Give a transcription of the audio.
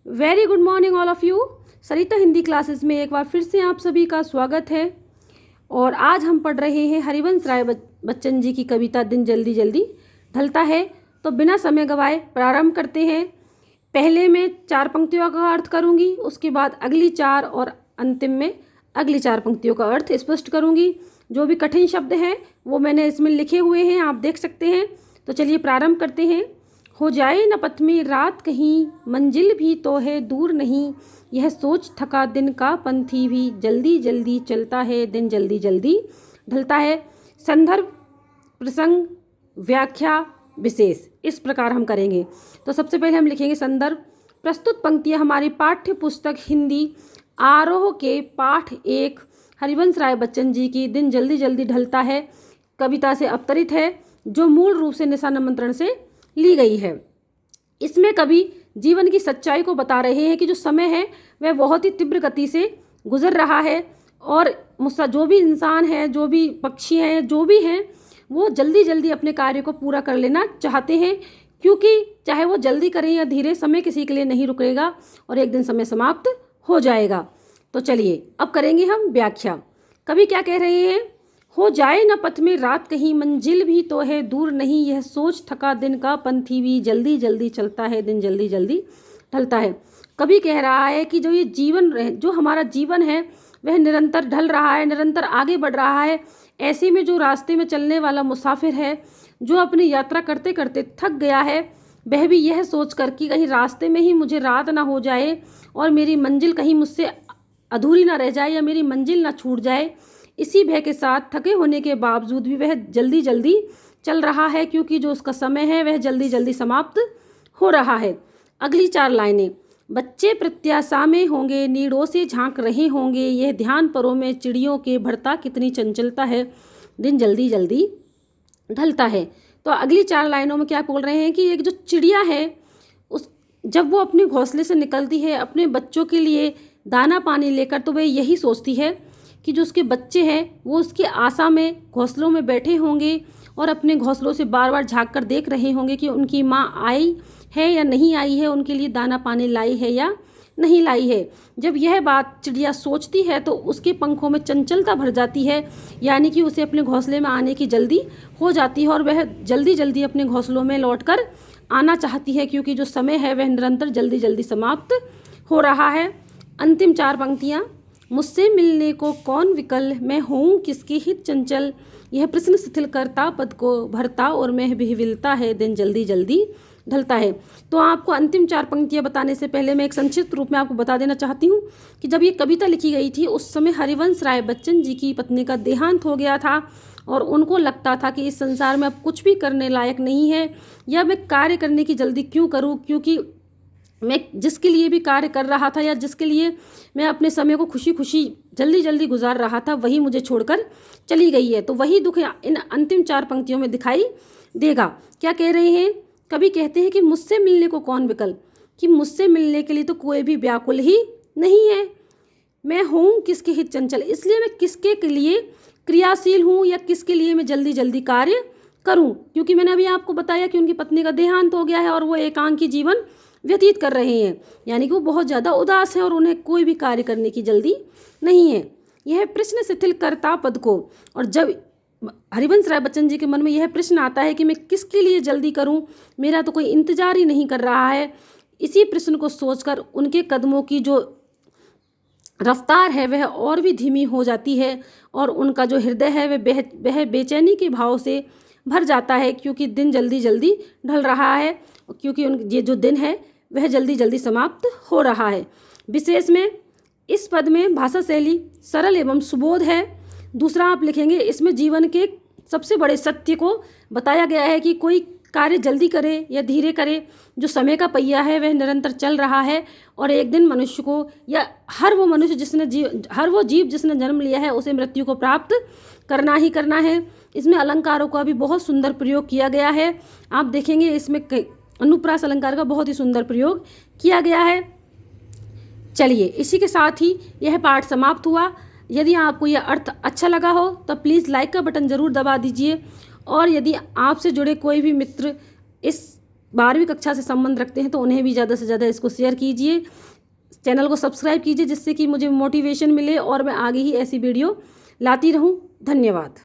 Very good morning all of you. Sarita Hindi classes में एक बार फिर से आप सभी का स्वागत है। और आज हम पढ़ रहे हैं हरिवंश राय बच्चन जी की कविता दिन जल्दी जल्दी ढलता है। तो बिना समय गवाए प्रारंभ करते हैं। पहले मैं 4 पंक्तियों का अर्थ करूंगी, उसके बाद अगली 4 और अंतिम में अगली 4 पंक्तियों का अर्थ स्पष्ट करूंगी। जो भी कठिन शब्द हैं वो मैंने इसमें लिखे हुए हैं, आप देख सकते हैं। तो चलिए प्रारंभ करते हैं। हो जाए न पथ में रात कहीं, मंजिल भी तो है दूर नहीं, यह सोच थका दिन का पंथी भी, जल्दी जल्दी चलता है दिन जल्दी जल्दी ढलता है। संदर्भ, प्रसंग, व्याख्या, विशेष, इस प्रकार हम करेंगे। तो सबसे पहले हम लिखेंगे संदर्भ। प्रस्तुत पंक्तियाँ हमारी पाठ्य पुस्तक हिंदी आरोह के पाठ 1 हरिवंश राय बच्चन जी की दिन जल्दी जल्दी ढलता है कविता से अवतरित है, जो मूल रूप से निशा निमंत्रण से ली गई है। इसमें कवि जीवन की सच्चाई को बता रहे हैं कि जो समय है वह बहुत ही तीव्र गति से गुजर रहा है और जो भी इंसान है, जो भी पक्षी हैं, जो भी हैं, वो जल्दी जल्दी अपने कार्य को पूरा कर लेना चाहते हैं, क्योंकि चाहे वो जल्दी करें या धीरे, समय किसी के लिए नहीं रुकेगा और एक दिन समय समाप्त हो जाएगा। तो चलिए अब करेंगे हम व्याख्या। कवि क्या कह रहे हैं? हो जाए न पथ में रात कहीं, मंजिल भी तो है दूर नहीं, यह सोच थका दिन का पंथी भी, जल्दी जल्दी चलता है दिन जल्दी जल्दी ढलता है। कवि कह रहा है कि जो ये जीवन, जो हमारा जीवन है वह निरंतर ढल रहा है, निरंतर आगे बढ़ रहा है। ऐसे में जो रास्ते में चलने वाला मुसाफिर है, जो अपनी यात्रा करते करते थक गया है, वह भी यह सोच कर कि कहीं रास्ते में ही मुझे रात ना हो जाए और मेरी मंजिल कहीं मुझसे अधूरी ना रह जाए या मेरी मंजिल ना छूट जाए, इसी भय के साथ थके होने के बावजूद भी वह जल्दी जल्दी चल रहा है, क्योंकि जो उसका समय है वह जल्दी जल्दी समाप्त हो रहा है। अगली 4 लाइनें। बच्चे प्रत्याशा में होंगे, नीड़ों से झांक रहे होंगे, यह ध्यान परों में चिड़ियों के भरता कितनी चंचलता है, दिन जल्दी जल्दी ढलता है। तो अगली 4 लाइनों में क्या बोल रहे हैं कि एक जो चिड़िया है, उस जब वो अपने घोंसले से निकलती है अपने बच्चों के लिए दाना पानी लेकर, तो वह यही सोचती है कि जो उसके बच्चे हैं वो उसकी आशा में घोंसलों में बैठे होंगे और अपने घोंसलों से बार बार झांक कर देख रहे होंगे कि उनकी माँ आई है या नहीं आई है, उनके लिए दाना पानी लाई है या नहीं लाई है। जब यह बात चिड़िया सोचती है तो उसके पंखों में चंचलता भर जाती है, यानी कि उसे अपने घोंसले में आने की जल्दी हो जाती है और वह जल्दी जल्दी अपने घोंसलों में लौटकर आना चाहती है, क्योंकि जो समय है वह निरंतर जल्दी जल्दी समाप्त हो रहा है। अंतिम 4 पंक्तियाँ। मुझसे मिलने को कौन विकल, मैं हूँ किसकी हित चंचल, यह प्रश्न शिथिल करता पद को भरता और मैं विहिलता है दिन जल्दी जल्दी ढलता है। तो आपको अंतिम 4 पंक्तियाँ बताने से पहले मैं एक संक्षिप्त रूप में आपको बता देना चाहती हूँ कि जब ये कविता लिखी गई थी उस समय हरिवंश राय बच्चन जी की पत्नी का देहांत हो गया था और उनको लगता था कि इस संसार में अब कुछ भी करने लायक नहीं है, या मैं कार्य करने की जल्दी क्यों करूँ, क्योंकि मैं जिसके लिए भी कार्य कर रहा था या जिसके लिए मैं अपने समय को खुशी खुशी जल्दी जल्दी गुजार रहा था, वही मुझे छोड़कर चली गई है। तो वही दुख इन अंतिम 4 पंक्तियों में दिखाई देगा। क्या कह रहे हैं? कवि कहते हैं कि मुझसे मिलने को कौन विकल, कि मुझसे मिलने के लिए तो कोई भी व्याकुल ही नहीं है। मैं हूँ किसके हित चंचल, इसलिए मैं किसके के लिए क्रियाशील हूँ या किसके लिए मैं जल्दी जल्दी कार्य करूँ, क्योंकि मैंने अभी आपको बताया कि उनकी पत्नी का देहांत हो गया है और वो एकांकी जीवन व्यतीत कर रहे हैं, यानी कि वो बहुत ज़्यादा उदास हैं और उन्हें कोई भी कार्य करने की जल्दी नहीं है। यह प्रश्न शिथिल करता पद को, और जब हरिवंश राय बच्चन जी के मन में यह प्रश्न आता है कि मैं किसके लिए जल्दी करूं, मेरा तो कोई इंतजार ही नहीं कर रहा है, इसी प्रश्न को सोचकर उनके कदमों की जो रफ्तार है वह और भी धीमी हो जाती है और उनका जो हृदय है वह बेचैनी के भाव से भर जाता है, क्योंकि दिन जल्दी जल्दी ढल रहा है, क्योंकि ये जो दिन है वह जल्दी जल्दी समाप्त हो रहा है। विशेष में इस पद में भाषा शैली सरल एवं सुबोध है। दूसरा आप लिखेंगे, इसमें जीवन के सबसे बड़े सत्य को बताया गया है कि कोई कार्य जल्दी करे या धीरे करे, जो समय का पहिया है वह निरंतर चल रहा है और एक दिन मनुष्य को या हर वो जीव जिसने जन्म लिया है उसे मृत्यु को प्राप्त करना ही करना है। इसमें अलंकारों का भी बहुत सुंदर प्रयोग किया गया है। आप देखेंगे इसमें अनुप्रास अलंकार का बहुत ही सुंदर प्रयोग किया गया है। चलिए इसी के साथ ही यह पाठ समाप्त हुआ। यदि आपको यह अर्थ अच्छा लगा हो तो प्लीज़ लाइक का बटन ज़रूर दबा दीजिए, और यदि आपसे जुड़े कोई भी मित्र इस 12वीं कक्षा से संबंध रखते हैं तो उन्हें भी ज़्यादा से ज़्यादा इसको शेयर कीजिए। चैनल को सब्सक्राइब कीजिए जिससे कि मुझे मोटिवेशन मिले और मैं आगे ही ऐसी वीडियो लाती रहूं। धन्यवाद।